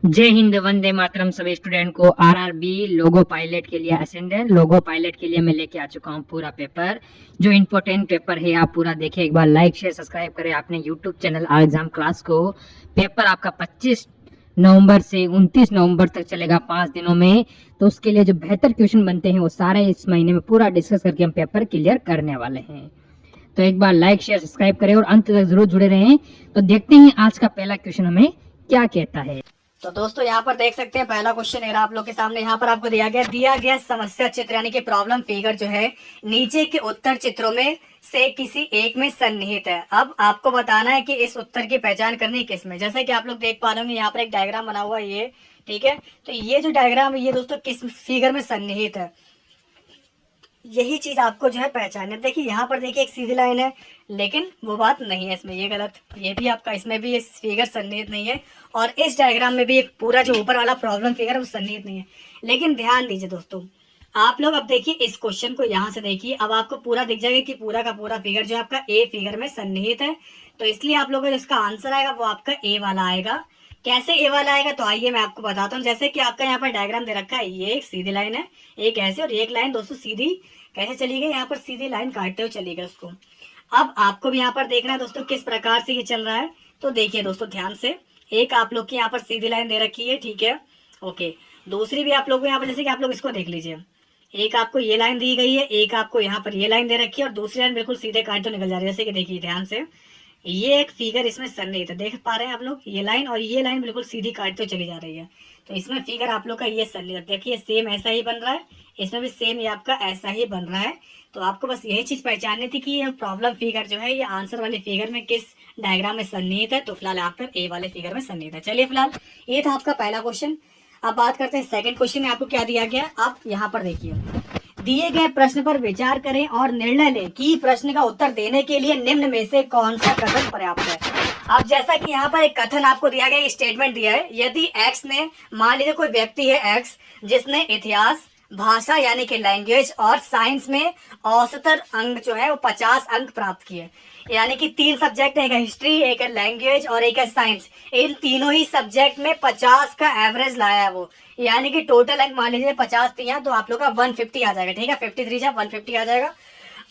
जय हिंद, वंदे मातरम। सभी स्टूडेंट को आरआरबी लोगो पायलट के लिए असेंडेंट लोगो पायलट के लिए मैं लेके आ चुका हूँ पूरा पेपर। जो इम्पोर्टेंट पेपर है आप पूरा देखिए, एक बार लाइक शेयर सब्सक्राइब करें आपने YouTube channel are exam class को। पेपर आपका 25 नवंबर से 29 नवंबर तक चलेगा, 5 दिनों में। तो उसके लिए जो बेहतर क्वेश्चन बनते हैं वो सारे इस महीने में पूरा डिस्कस करके हम पेपर क्लियर करने वाले हैं। तो एक बार लाइक शेयर सब्सक्राइब करें और अंत तक जरूर जुड़े रहें। तो देखते हैं आज का पहला क्वेश्चन हमें क्या कहता है। तो दोस्तों यहाँ पर देख सकते हैं पहला क्वेश्चन है आप लोग के सामने। यहाँ पर आपको दिया गया समस्या चित्र यानी कि प्रॉब्लम फिगर जो है नीचे के उत्तर चित्रों में से किसी एक में सन्निहित है। अब आपको बताना है कि इस उत्तर की पहचान करनी है किस में। जैसे कि आप लोग देख पा रहे होंगे यहाँ पर एक डायग्राम बना हुआ है ये, ठीक है। तो ये जो डायग्राम है ये दोस्तों किस फिगर में सन्निहित है, यही चीज आपको जो है पहचानना है। देखिए यहाँ पर देखिए एक सीधी लाइन है, लेकिन वो बात नहीं है इसमें, ये गलत। ये भी आपका इसमें भी इस फिगर सन्निहित नहीं है, और इस डायग्राम में भी एक पूरा जो ऊपर वाला प्रॉब्लम फिगर है वो सन्निहित नहीं है। लेकिन ध्यान दीजिए दोस्तों, आप लोग अब देखिए इस क्वेश्चन को यहाँ से देखिए, अब आपको पूरा दिख जाएगा कि पूरा का पूरा फिगर जो आपका ए फिगर में सन्निहित है। तो इसलिए आप लोगों का इसका आंसर आएगा वो आपका ए वाला आएगा। कैसे ए वाला आएगा तो आइए मैं आपको बताता हूँ। जैसे कि आपका यहाँ पर डायग्राम दे रखा है, ये एक सीधी लाइन है, एक ऐसे और एक लाइन दोस्तों सीधी कैसे चली गई, यहाँ पर सीधी लाइन काटते हुए चली गई उसको। अब आपको भी यहाँ पर देखना है दोस्तों किस प्रकार से ये चल रहा है। तो देखिए दोस्तों ध्यान से, एक आप लोग की यहाँ पर सीधी लाइन दे रखी है, ठीक है, ओके। दूसरी भी आप लोग को यहाँ पर, जैसे कि आप लोग इसको देख लीजिए, एक आपको ये लाइन दी गई है, एक आपको यहाँ पर ये लाइन दे रखी है, और दूसरी लाइन बिल्कुल सीधे काटते हुए निकल जा रही है। जैसे कि देखिए ध्यान से, ये एक फिगर इसमें सन्निहित है, देख पा रहे हैं आप लोग, ये लाइन और ये लाइन बिल्कुल सीधी काटते हुए चली जा रही है। तो इसमें फिगर आप लोग का ये सन्निहित, देखिए सेम ऐसा ही बन रहा है, इसमें भी सेम ये आपका ऐसा ही बन रहा है। तो आपको बस यही चीज पहचाननी थी कि ये प्रॉब्लम फिगर जो है ये आंसर वाले फिगर में किस डायग्राम में सन्निहित है। तो फिलहाल आप ए वाले फिगर में सन्निहित है। चलिए फिलहाल ये था आपका पहला क्वेश्चन। अब बात करते हैं सेकंड क्वेश्चन में आपको क्या दिया गया। आप यहाँ पर देखिए, दिए गए प्रश्न पर विचार करें और निर्णय लें कि प्रश्न का उत्तर देने के लिए निम्न में से कौन सा कथन पर्याप्त है। अब जैसा कि यहाँ पर एक कथन आपको दिया गया, स्टेटमेंट दिया है, यदि एक्स ने, मान लीजिए कोई व्यक्ति है एक्स जिसने इतिहास, भाषा यानी कि लैंग्वेज और साइंस में औसतन अंक जो है वो 50 अंक प्राप्त किए, यानी कि 3 सब्जेक्ट है, एक है हिस्ट्री, एक है लैंग्वेज और एक है साइंस। इन तीनों ही सब्जेक्ट में 50 का एवरेज लाया है वो, यानी कि टोटल अंक मान लीजिए 50 दिया तो आप लोग का 150 आ जाएगा, ठीक है, 53 जा 150 आ जाएगा।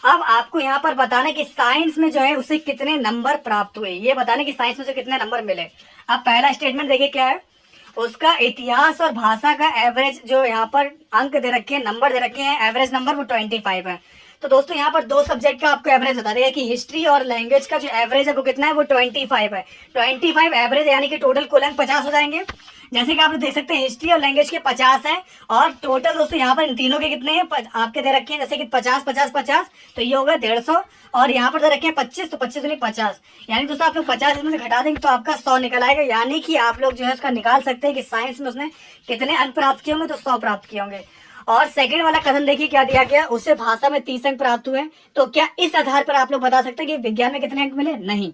अब आपको यहाँ पर बताना कि साइंस में जो है उसे कितने नंबर प्राप्त हुए, ये बताना कि साइंस में से कितने नंबर मिले। अब पहला स्टेटमेंट देखिए क्या है, उसका इतिहास और भाषा का एवरेज जो यहाँ पर अंक दे रखे हैं, नंबर दे रखे हैं, एवरेज नंबर वो 25 है। तो दोस्तों यहाँ पर 2 सब्जेक्ट का आपको एवरेज बता देगा कि हिस्ट्री और लैंग्वेज का जो एवरेज है वो कितना है, वो 25 है। 25 एवरेज यानी कि टोटल कुल अंक 50 हो जाएंगे। जैसे कि आप लोग देख सकते हैं हिस्ट्री और लैंग्वेज के 50 है, और टोटल दोस्तों यहाँ पर इन तीनों के कितने हैं, आपके दे रखे हैं जैसे कि 50 50 50, तो ये हो गया 150, और यहाँ पर दे रखे हैं 25, तो 25 नहीं 50, यानी दोस्तों आप लोग 50 इसमें से घटा देंगे तो आपका 100 निकल आएगा। यानी कि आप लोग जो है उसका निकाल सकते हैं कि साइंस में उसने कितने अंक प्राप्त किए होंगे, तो 100 प्राप्त किए होंगे। और सेकंड वाला कथन देखिए क्या दिया गया, उसे भाषा में 30 अंक प्राप्त हुए। तो क्या इस आधार पर आप लोग बता सकते हैं कि विज्ञान में कितने अंक मिले? नहीं,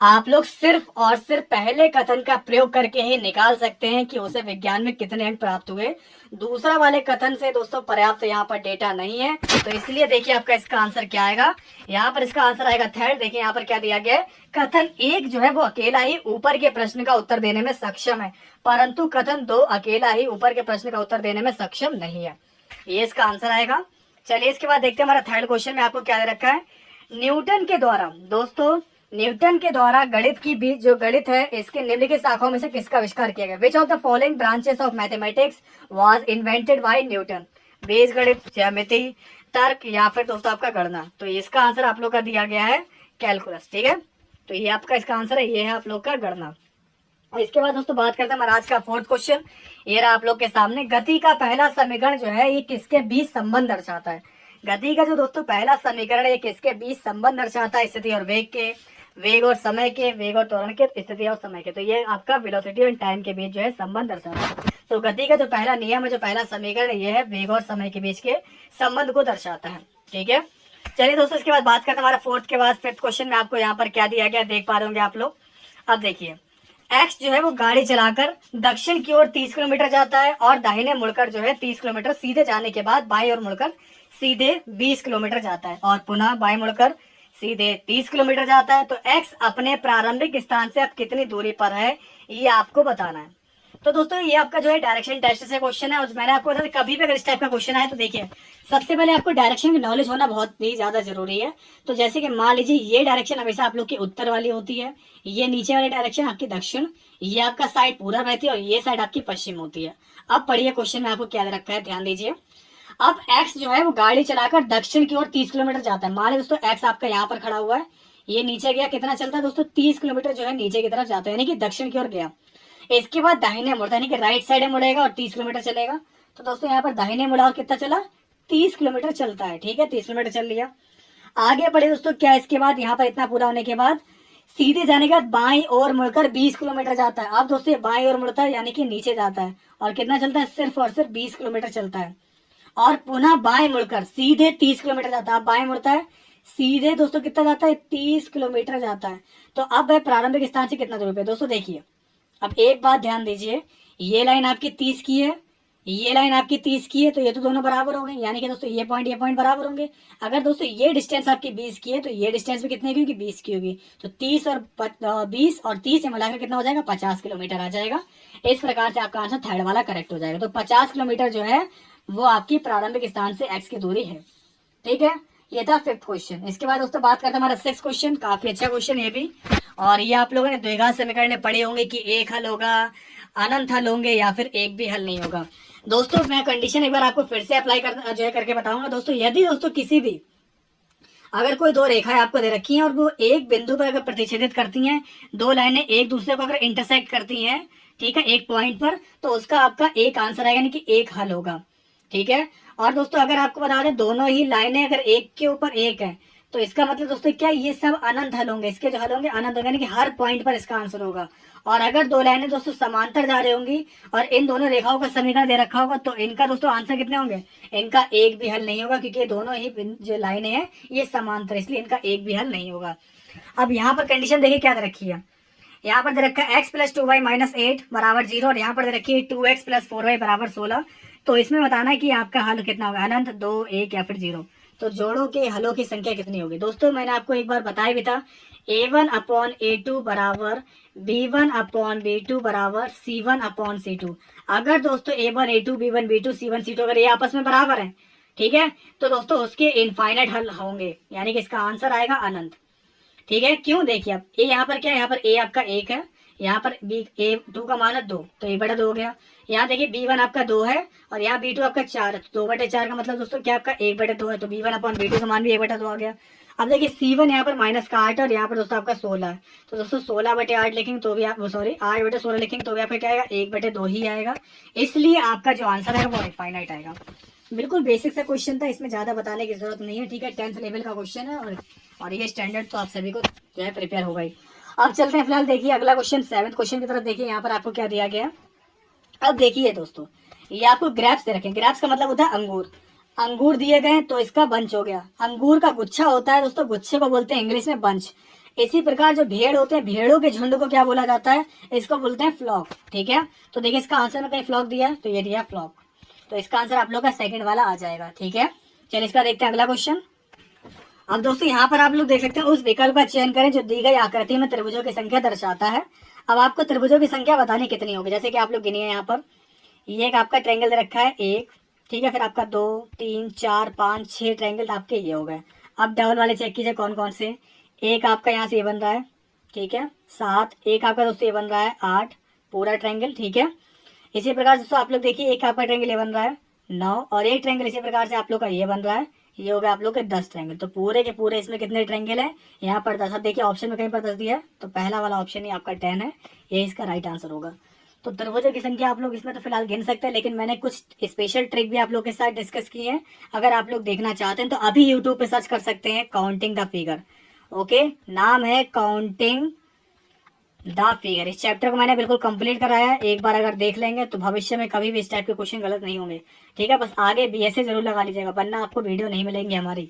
आप लोग सिर्फ और सिर्फ पहले कथन का प्रयोग करके ही निकाल सकते हैं कि उसे विज्ञान में कितने अंक प्राप्त हुए। दूसरा वाले कथन से दोस्तों पर्याप्त यहाँ पर डेटा नहीं है, तो इसलिए देखिए आपका इसका आंसर क्या आएगा। यहाँ पर इसका आंसर आएगा थर्ड। देखिए यहाँ पर क्या दिया गया है, कथन 1 जो है वो अकेला ही ऊपर के प्रश्न का उत्तर देने में सक्षम है, परंतु कथन 2 अकेला ही ऊपर के प्रश्न का उत्तर देने में सक्षम नहीं है। ये इसका आंसर आएगा। चलिए इसके बाद देखते हैं हमारा थर्ड क्वेश्चन में आपको क्या दे रखा है। न्यूटन के द्वारा, दोस्तों न्यूटन के द्वारा गणित की बीज जो गणित है इसके निम्नलिखित शाखाओं में से किसका आविष्कार किया गया। Which of the following branches of mathematics was invented by Newton. बीज गणित, ज्यामिति, तर्क या फिर दोस्तों आपका गणना। तो इसका आंसर आप लोग का दिया गया है कैलकुलस, ठीक है। तो ये आपका इसका आंसर है, ये है आप लोग का गणना। और इसके बाद दोस्तों बात करते हैं हमारा आज का फोर्थ क्वेश्चन। ये रहा आप लोग के सामने, गति का पहला समीकरण जो है ये किसके बीच संबंध दर्शाता है। गति का जो दोस्तों पहला समीकरण है ये किसके बीच संबंध दर्शाता है, स्थिति और वेग के, वेग और समय के, वेग और त्वरण के, स्थिति और समय के। तो ये आपका वेलोसिटी और टाइम के बीच जो है संबंध दर्शाता है। तो गति का जो पहला नियम है, जो पहला समीकरण है, ये है वेग और समय के बीच के संबंध को दर्शाता है, ठीक है। चलिए दोस्तों इसके बाद बात करते हैं हमारा फोर्थ के बाद फिफ्थ क्वेश्चन में आपको यहाँ पर क्या दिया गया, देख पा रहे होंगे आप लोग। अब देखिए एक्स जो है वो गाड़ी चलाकर दक्षिण की ओर 30 किलोमीटर जाता है, और दाहिने मुड़कर जो है 30 किलोमीटर सीधे जाने के बाद बाईं ओर मुड़कर सीधे 20 किलोमीटर जाता है, और पुनः बाईं मुड़कर सीधे 30 किलोमीटर जाता है। तो एक्स अपने प्रारंभिक स्थान से अब कितनी दूरी पर है ये आपको बताना है। तो दोस्तों ये आपका जो है डायरेक्शन टेस्ट से क्वेश्चन है, और मैंने आपको बताया कभी भी अगर इस टाइप का क्वेश्चन आए तो देखिए सबसे पहले आपको डायरेक्शन की नॉलेज होना बहुत ही ज्यादा जरूरी है। तो जैसे कि मान लीजिए ये डायरेक्शन हमेशा आप लोग की उत्तर वाली होती है, ये नीचे वाली डायरेक्शन आपकी दक्षिण, ये आपका साइड पूरब रहती है और ये साइड आपकी पश्चिम होती है। अब पढ़िए क्वेश्चन में आपको क्या दे रखा है, ध्यान दीजिए। अब एक्स जो है वो गाड़ी चलाकर दक्षिण की ओर 30 किलोमीटर जाता है। मान लीजिए दोस्तों एक्स आपका यहाँ पर खड़ा हुआ है, ये नीचे गया, कितना चलता है दोस्तों 30 किलोमीटर जो है नीचे की तरफ जाता है, यानी कि दक्षिण की ओर गया। इसके बाद दाहिने मुड़ता है, यानी कि राइट साइड में मुड़ेगा और 30 किलोमीटर चलेगा। तो दोस्तों यहाँ पर दाहिने मुड़ा और कितना चला, 30 किलोमीटर चलता है। ठीक है, 30 किलोमीटर चल लिया। आगे बढ़े दोस्तों, क्या इसके बाद यहाँ पर इतना पूरा होने के बाद सीधे जाने के बाद बाईं ओर मुड़कर 20 किलोमीटर जाता है। अब दोस्तों ये बाईं ओर मुड़ता है यानी कि नीचे जाता है, और कितना चलता है, सिर्फ और सिर्फ 20 किलोमीटर चलता है। और पुनः बाएं मुड़कर सीधे 30 किलोमीटर जाता है। अब बाएं मुड़ता है सीधे दोस्तों कितना जाता है, 30 किलोमीटर जाता है। तो अब वह प्रारंभिक स्थान से कितना दूर पे दोस्तों देखिए। अब एक बात ध्यान दीजिए, ये लाइन आपकी 30 की है, ये लाइन आपकी 30 की है, तो ये तो दोनों बराबर हो गए, यानी कि दोस्तों ये पॉइंट बराबर होंगे। अगर दोस्तों ये डिस्टेंस आपकी 20 की है तो ये डिस्टेंस भी कितने की होगी, 20 की होगी। तो 30 और 20 और 30 में मिलाकर कितना हो जाएगा, 50 किलोमीटर आ जाएगा। इस प्रकार से आपका आंसर थर्ड वाला करेक्ट हो जाएगा। तो 50 किलोमीटर जो है वो आपकी प्रारंभिक स्थान से एक्स की दूरी है। ठीक है, ये था फिफ्थ क्वेश्चन। इसके बाद दोस्तों बात करते हैं हमारा सिक्स क्वेश्चन, काफी अच्छा क्वेश्चन ये भी, और ये आप लोगों ने द्विघात समीकरण पढ़े होंगे कि एक हल होगा, अनंत हल होंगे, या फिर एक भी हल नहीं होगा। दोस्तों मैं कंडीशन एक बार आपको फिर से अप्लाई कर जो है करके बताऊंगा। दोस्तों यदि दोस्तों किसी भी अगर कोई दो रेखाएं आपको दे रखी हैं और वो एक बिंदु पर अगर प्रतिच्छेदित करती हैं, दो लाइनें एक दूसरे को अगर इंटरसेक्ट करती हैं, ठीक है, एक पॉइंट पर, तो उसका आपका एक आंसर आएगा, यानी कि एक हल होगा। ठीक है, और दोस्तों अगर आपको बता दें दोनों ही लाइनें अगर एक के ऊपर एक है, तो इसका मतलब दोस्तों क्या, ये सब अनंत हल होंगे, इसके जो हल होंगे अनंत होंगे, यानी कि हर पॉइंट पर इसका आंसर होगा। और अगर दो लाइनें दोस्तों समांतर जा रही होंगी और इन दोनों रेखाओं का समीकरण दे रखा होगा, तो इनका दोस्तों आंसर कितने होंगे, इनका एक भी हल नहीं होगा, क्योंकि ये दोनों ही जो लाइनें हैं ये समांतर, इसलिए इनका एक भी हल नहीं होगा। अब यहाँ पर कंडीशन देखिए क्या दे रखी है, यहाँ पर दे रखा है x + 2y - 8 बराबर 0, और यहाँ पर दे रखी है 2x + 4y बराबर 16। तो इसमें बताना है कि आपका हल कितना होगा, अनंत, 2, 1 या फिर 0। तो जोड़ों के हलों की संख्या कितनी होगी। दोस्तों मैंने आपको एक बार बताया भी था, a1/a2 बराबर b1/b2 बराबर c1/c2। अगर दोस्तों a1 a2 b1 b2 c1 c2 अगर ये आपस में बराबर है, ठीक है, तो दोस्तों उसके इनफाइनाइट हल होंगे, यानी कि इसका आंसर आएगा अनंत। ठीक है, क्यों, देखिए अब ए यहाँ पर क्या है, यहाँ पर ए आपका 1 है, यहाँ पर बी a2 का मान है 2, तो a/2 हो गया। यहाँ देखिए b1 आपका 2 है और यहाँ b2 आपका 4 है, तो 2/4 का मतलब दोस्तों क्या आपका 1/2 है, तो b1/b2 का मान भी 1/2 आ गया। अब देखिए c1 यहाँ पर -8 है और यहाँ पर दोस्तों आपका 16 है, तो दोस्तों 16/8 लिखेंगे तो भी आप, सॉरी 8/16 लिखेंगे तो भी आपका क्या आएगा, 1/2 ही आएगा। इसलिए आपका जो आंसर है वो इनफाइनाइट आएगा। बिल्कुल बेसिक सा क्वेश्चन था, इसमें ज्यादा बताने की जरूरत नहीं है। ठीक है, 10th लेवल का क्वेश्चन है, और ये स्टैंडर्ड तो आप सभी को जो है प्रिपेयर होगा ही। अब चलते हैं फिलहाल देखिए अगला क्वेश्चन, 7th क्वेश्चन की तरफ देखिए, यहाँ पर आपको क्या दिया गया। अब देखिए दोस्तों, ये आपको ग्रेप्स दे रखे, ग्रेप्स का मतलब होता है अंगूर। अंगूर दिए गए तो इसका बंच हो गया। अंगूर का गुच्छा होता है दोस्तों, गुच्छे को बोलते हैं इंग्लिश में बंच। इसी प्रकार जो भेड़ होते हैं, भेड़ों के झुंड को क्या बोला जाता है, इसको बोलते हैं फ्लॉक। ठीक है, तो देखिए इसका आंसर में कहीं फ्लॉक दिया है, तो ये दिया फ्लॉक, तो इसका आंसर आप लोग का सेकंड वाला आ जाएगा। ठीक है, चलिए इसका देखते हैं अगला क्वेश्चन। अब दोस्तों यहाँ पर आप लोग देख सकते हैं, उस विकल्प का चयन करें जो दी गई आकृति में त्रिभुजों की संख्या दर्शाता है। अब आपको त्रिभुजों की संख्या बतानी कितनी होगी, जैसे कि आप लोग गिनिए। यहाँ पर ये एक आपका ट्रायंगल दे रखा है 1, ठीक है, फिर आपका 2, 3, 4, 5, 6 ट्रायंगल आपके ये हो गए। अब डबल वाले चेक कीजिए कौन कौन से। एक आपका यहाँ से ये बन रहा है, ठीक है, 7, एक आपका दोस्तों ये बन रहा है 8 पूरा ट्रायंगल। ठीक है, इसी प्रकार दोस्तों आप लोग देखिए, एक आपका ट्रायंगल ये बन रहा है 9, और एक ट्रायंगल इसी प्रकार से आप लोग का ये बन रहा है, ये हो गया आप लोग के 10 ट्रायंगल। तो पूरे के पूरे इसमें कितने ट्रायंगल है, यहाँ पर 10। अब देखिए ऑप्शन में कहीं पर 10 दिया है, तो पहला वाला ऑप्शन ही आपका 10 है, ये इसका राइट आंसर होगा। तो त्रिभुजों की संख्या आप लोग इसमें तो फिलहाल गिन सकते हैं, लेकिन मैंने कुछ स्पेशल ट्रिक भी आप लोग के साथ डिस्कस की है। अगर आप लोग देखना चाहते हैं तो अभी यूट्यूब पे सर्च कर सकते हैं, काउंटिंग द फिगर। ओके, नाम है काउंटिंग द फिगर। इस चैप्टर को मैंने बिल्कुल कंप्लीट कराया है, एक बार अगर देख लेंगे तो भविष्य में कभी भी इस टाइप के क्वेश्चन गलत नहीं होंगे। ठीक है, बस आगे बीएसए जरूर लगा लीजिएगा, वरना आपको वीडियो नहीं मिलेंगी हमारी।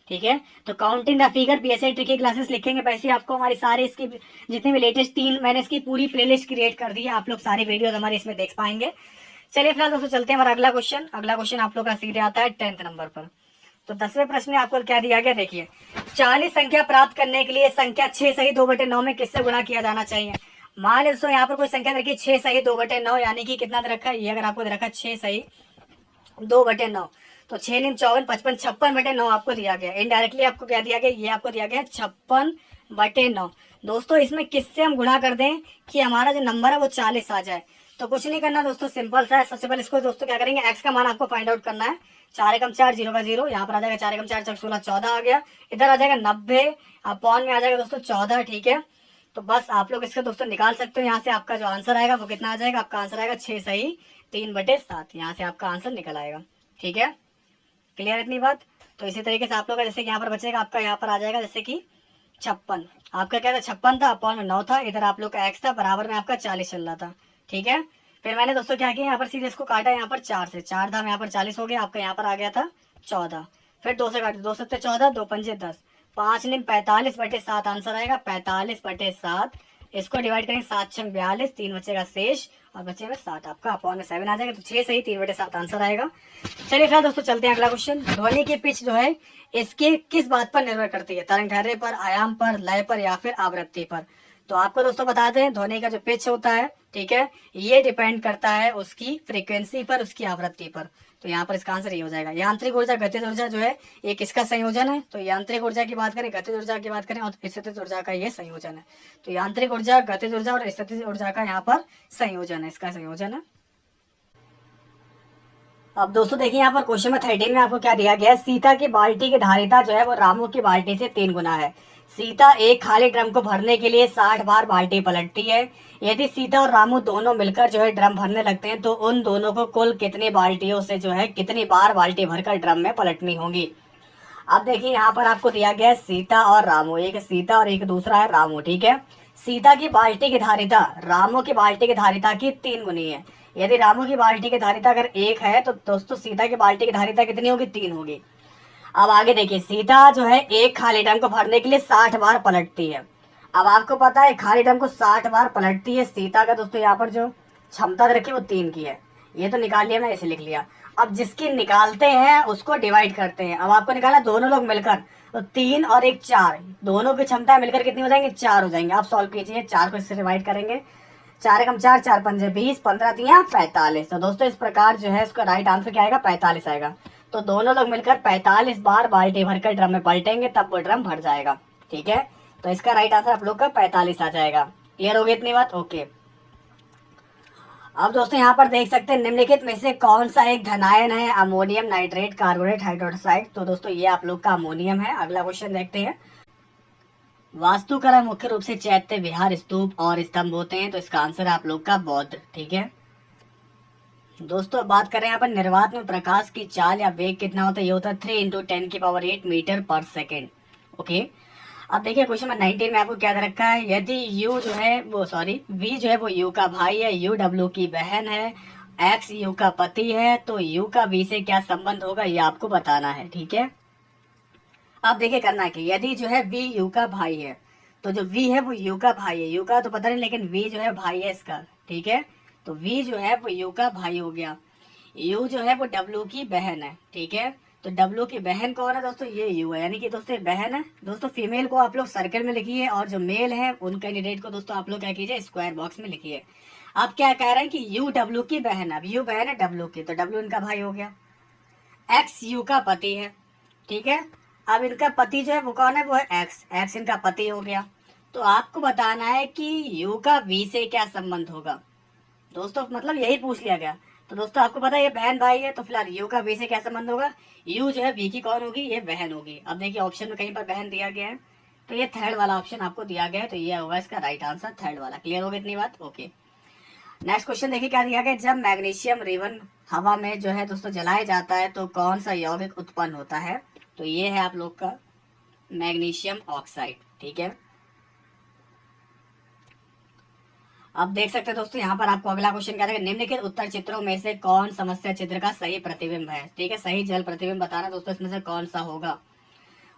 ठीक है, तो counting the figure BSA trick की क्लासेस लिखेंगे, वैसे आपको हमारी सारे इसकी जितने भी लेटेस्ट 3 मैंने इसकी पूरी प्लेलिस्ट क्रिएट कर दी है, आप लोग सारी वीडियोस हमारे इसमें देख पाएंगे। चलिए फिलहाल दोस्तों चलते हैं हमारा अगला क्वेश्चन। अगला क्वेश्चन आप लोग का सीधे आता है 10th नंबर पर। तो 10वें प्रश्न में आपको क्या दिया गया, देखिए 40 संख्या प्राप्त करने के लिए संख्या 6 सही 2/9 में किससे गुणा किया जाना चाहिए। मान लीजिए दोस्तों यहाँ पर कोई संख्या रखी 6 सही 2/9, यानी कि कितना दे रखा है, ये अगर आपको दे रखा है 6 सही 2/9, तो 6 नीम 54 55 56/9 आपको दिया गया। इनडायरेक्टली आपको क्या दिया गया, ये आपको दिया गया 56/9। दोस्तों इसमें किससे हम गुणा कर दें कि हमारा जो नंबर है वो 40 आ जाए। तो कुछ नहीं करना दोस्तों, सिंपल सा है। सबसे पहले इसको दोस्तों क्या करेंगे, एक्स का मान आपको फाइंड आउट करना है। 4 एकम 4 0 का 0, यहाँ पर आ जाएगा 4 एकम 4 16 14 आ गया। इधर आ जाएगा 90 अपॉन में आ जाएगा दोस्तों 14, ठीक है। तो बस आप लोग इसका दोस्तों निकाल सकते हो। यहाँ से आपका जो आंसर आएगा वो कितना आ जाएगा, आपका आंसर आएगा 6 सही 3/7। यहाँ से आपका आंसर निकल आएगा, ठीक है। क्लियर इतनी बात। तो इसी तरीके से आप लोग का जैसे कि यहाँ पर बचेगा, आपका यहाँ पर आ जाएगा जैसे कि 56, आपका क्या था 56 था, अपॉन में 9 था, इधर आप लोग का एक्स था, बराबर में आपका 40 चल रहा था, ठीक है। फिर मैंने दोस्तों क्या किया, यहाँ पर सीधे इसको काटा, यहाँ पर 4 से 4 था, यहाँ पर 40 हो गया, आपका यहाँ पर आ गया था 14। फिर 2 से काटे, 2 7 14, 2 पंजे 10, 5 निम 45/7 आंसर आएगा 45/7। इसको डिवाइड करेंगे 7 6 42, 3 बचेगा शेष और बचेगा 7, आपका अपॉन में 7 आ जाएगा। तो 6 सही 3/7 आंसर आएगा। चलिए फिर दोस्तों चलते हैं अगला क्वेश्चन। ध्वनि की पिच जो है इसके किस बात पर निर्भर करती है, तरंग दैर्ध्य पर, आयाम पर, लय पर या फिर आवृत्ति पर। तो आपको दोस्तों बता दें ध्वनि का जो पिच होता है, ठीक है, ये डिपेंड करता है उसकी फ्रीक्वेंसी पर, उसकी आवृत्ति पर। तो यहाँ पर इसका आंसर ये हो जाएगा। यांत्रिक ऊर्जा गतिज ऊर्जा जो है ये किसका संयोजन है, तो यांत्रिक ऊर्जा की बात करें, गतिज ऊर्जा की बात करें और स्थितिज ऊर्जा का ये संयोजन है। तो यांत्रिक ऊर्जा, गतिज ऊर्जा और स्थितिज ऊर्जा का यहाँ पर संयोजन है, इसका संयोजन है। अब दोस्तों देखिए यहाँ पर क्वेश्चन में 13 में आपको क्या दिया गया है, सीता की बाल्टी की धारिता जो है वो रामू की बाल्टी से 3 गुना है। सीता एक खाली ड्रम को भरने के लिए 60 बार बाल्टी पलटती है। यदि सीता और रामू दोनों मिलकर जो है ड्रम भरने लगते हैं तो उन दोनों को कुल कितनी बाल्टियों से जो है कितनी बार बाल्टी भरकर ड्रम में पलटनी होगी। अब देखिए यहाँ पर आपको दिया गया है सीता और रामू, एक सीता और एक दूसरा है रामू, ठीक है। सीता की बाल्टी की धारिता रामू की बाल्टी की धारिता की 3 गुनी है। यदि रामू की बाल्टी की धारिता अगर 1 है तो दोस्तों सीता की बाल्टी की धारिता कितनी होगी, 3 होगी। अब आगे देखिए, सीता जो है एक खाली ड्रम को भरने के लिए 60 बार पलटती है। अब आपको पता है खाली ड्रम को 60 बार पलटती है, सीता का दोस्तों यहाँ पर जो क्षमता रखी है वो 3 की है। ये तो निकाल लिया, मैं इसे लिख लिया। अब जिसकी निकालते हैं उसको डिवाइड करते हैं। अब आपको निकाला दोनों लोग मिलकर, तो 3 और 1 4, दोनों की क्षमता मिलकर कितनी हो जाएंगे, 4 हो जाएंगे। आप सॉल्व कीजिए, 4 को इससे डिवाइड करेंगे, 4 एकम 4 4 पंजे 20, 15 तिया 45। तो दोस्तों इस प्रकार जो है इसका राइट आंसर क्या आएगा, 45 आएगा। तो दोनों लोग मिलकर 45 बार बाल्टी भरकर ड्रम में पलटेंगे तब वो ड्रम भर जाएगा, ठीक है। तो इसका राइट आंसर आप लोग का 45 आ जाएगा। क्लियर हो गई इतनी बात, ओके। अब दोस्तों यहाँ पर देख सकते हैं निम्नलिखित में से कौन सा एक धनायन है, अमोनियम नाइट्रेट, कार्बोनेट, हाइड्रोक्साइड। तो दोस्तों ये आप लोग का अमोनियम है। अगला क्वेश्चन देखते हैं। वास्तुकला मुख्य रूप से चैत्य, विहार, स्तूप और स्तंभ होते हैं। तो इसका आंसर है आप लोग का बौद्ध, ठीक है। दोस्तों बात करें यहाँ पर निर्वात में प्रकाश की चाल या वेग कितना होता है, ये होता है 3 × 10⁸ मीटर पर सेकेंड, ओके। अब देखिए क्वेश्चन नंबर 19 में आपको क्या दे रखा है, यदि यू जो है वो वी जो है वो यू का भाई है, यू डब्ल्यू की बहन है, एक्स यू का पति है, तो यू का वी से क्या संबंध होगा ये आपको बताना है, ठीक है। अब देखिए करना है कि यदि जो है वी यू का भाई है, तो जो वी है वो यू का भाई है, यू का तो पता नहीं लेकिन वी जो है भाई है इसका, ठीक है। तो वी जो है वो यू का भाई हो गया। यू जो है वो डब्ल्यू की बहन है, ठीक है। तो डब्ल्यू की बहन कौन है दोस्तों, ये यू है, यानी कि दोस्तों ये बहन है। दोस्तों फीमेल को आप लोग सर्कल में लिखिए और जो मेल है उन कैंडिडेट को दोस्तों आप लोग क्या कीजिए, स्क्वायर बॉक्स में लिखिए। आप क्या कह रहे हैं कि यू डब्ल्यू की बहन है, अब यू बहन है डब्ल्यू की, तो डब्ल्यू इनका भाई हो गया। एक्स यू का पति है, ठीक है। अब इनका पति जो है वो कौन है, वो है एक्स, एक्स इनका पति हो गया। तो आपको बताना है कि यू का वी से क्या संबंध होगा दोस्तों, मतलब यही पूछ लिया गया। तो दोस्तों आपको पता है ये बहन भाई है, तो फिलहाल यू का वी से क्या संबंध होगा, यू जो है वी की कौन होगी, ये बहन होगी। अब देखिए ऑप्शन में कहीं पर बहन दिया गया है, तो ये थर्ड वाला ऑप्शन आपको दिया गया है, तो ये होगा इसका राइट आंसर, थर्ड वाला। क्लियर हो गई इतनी बात, ओके। नेक्स्ट क्वेश्चन देखिए क्या दिया गया, जब मैग्नीशियम रिबन हवा में जो है दोस्तों जलाया जाता है तो कौन सा यौगिक उत्पन्न होता है। तो ये है आप लोग का मैग्नीशियम ऑक्साइड, ठीक है। अब देख सकते हैं दोस्तों यहाँ पर आपको अगला क्वेश्चन क्या है, निम्नलिखित उत्तर चित्रों में से कौन समस्या चित्र का सही प्रतिबिंब है, ठीक है। सही जल प्रतिबिंब बताना दोस्तों इसमें से कौन सा होगा,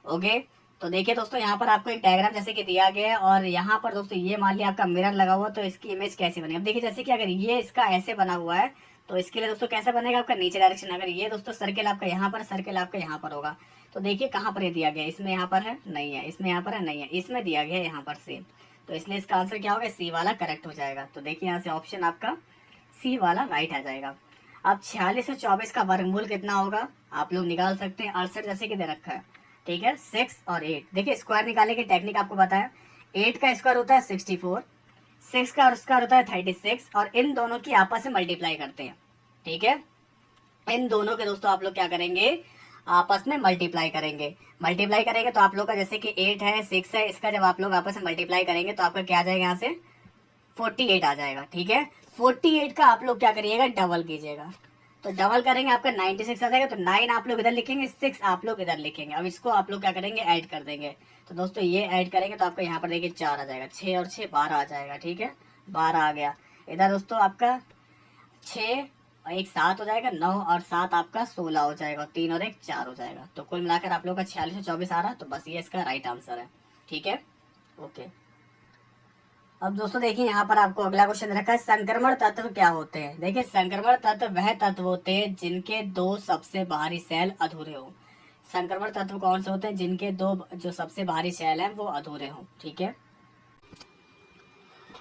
ओके। तो देखिए दोस्तों यहाँ पर आपको एक डायग्राम जैसे कि दिया गया है और यहाँ पर दोस्तों ये मान लिया आपका मिरर लगा हुआ, तो इसकी इमेज कैसे बनेगी। अब देखिए जैसे कि अगर ये इसका ऐसे बना हुआ है तो इसके लिए दोस्तों कैसा बनेगा आपका नीचे डायरेक्शन। अगर ये दोस्तों सर्किल आपका यहाँ पर, सर्किल आपका यहाँ पर होगा, तो देखिए कहाँ पर ये दिया गया, इसमें यहाँ पर है नहीं है, इसमें यहाँ पर है नहीं है, इसमें दिया गया है यहाँ पर से। तो इसलिए इसका आंसर क्या होगा, सी वाला करेक्ट हो जाएगा। तो देखिए यहाँ से ऑप्शन आपका सी वाला राइट आ जाएगा। अब 46 और 24 का वर्गमूल कितना होगा आप लोग निकाल सकते हैं, 68 जैसे कि दे रखा है, ठीक है। 6 और 8, देखिए स्क्वायर निकालने की टेक्निक आपको बताया। 8 का स्क्वायर होता है 64, 6 का स्क्वायर होता है 36, और इन दोनों की आपस में मल्टीप्लाई करते हैं, ठीक है। इन दोनों के दोस्तों आप लोग क्या करेंगे, आपस में मल्टीप्लाई करेंगे। मल्टीप्लाई करेंगे तो आप लोग का जैसे कि 8 है 6 है, इसका जब आप लोग आपस में मल्टीप्लाई करेंगे तो आपका क्या आ जाएगा, यहाँ से 48 आ जाएगा, ठीक है। 48 का आप लोग क्या करिएगा, डबल कीजिएगा। तो डबल करेंगे आपका 96 आ जाएगा। तो 9 आप लोग इधर लिखेंगे, 6 आप लोग इधर लिखेंगे। अब इसको आप लोग क्या करेंगे, ऐड कर देंगे। तो दोस्तों ये ऐड करेंगे तो आपका यहाँ पर देखिए 4 आ जाएगा, 6 और 6 12 आ जाएगा, ठीक है। 12 आ गया। इधर दोस्तों आपका 6 और 1 7 हो जाएगा, 9 और 7 आपका 16 हो जाएगा, 3 और 1 4 हो जाएगा। तो कुल मिलाकर आप लोग का 46 और 24 आ रहा है। तो बस ये इसका राइट आंसर है, ठीक है, ओके। अब दोस्तों देखिए यहाँ पर आपको अगला क्वेश्चन रखा है, संक्रमण तत्व क्या होते हैं। देखिए संक्रमण तत्व वह तत्व होते हैं जिनके दो सबसे बाहरी सेल अधूरे हो। संक्रमण तत्व कौन से होते हैं, जिनके दो जो सबसे बाहरी सेल हैं वो अधूरे हो, ठीक है।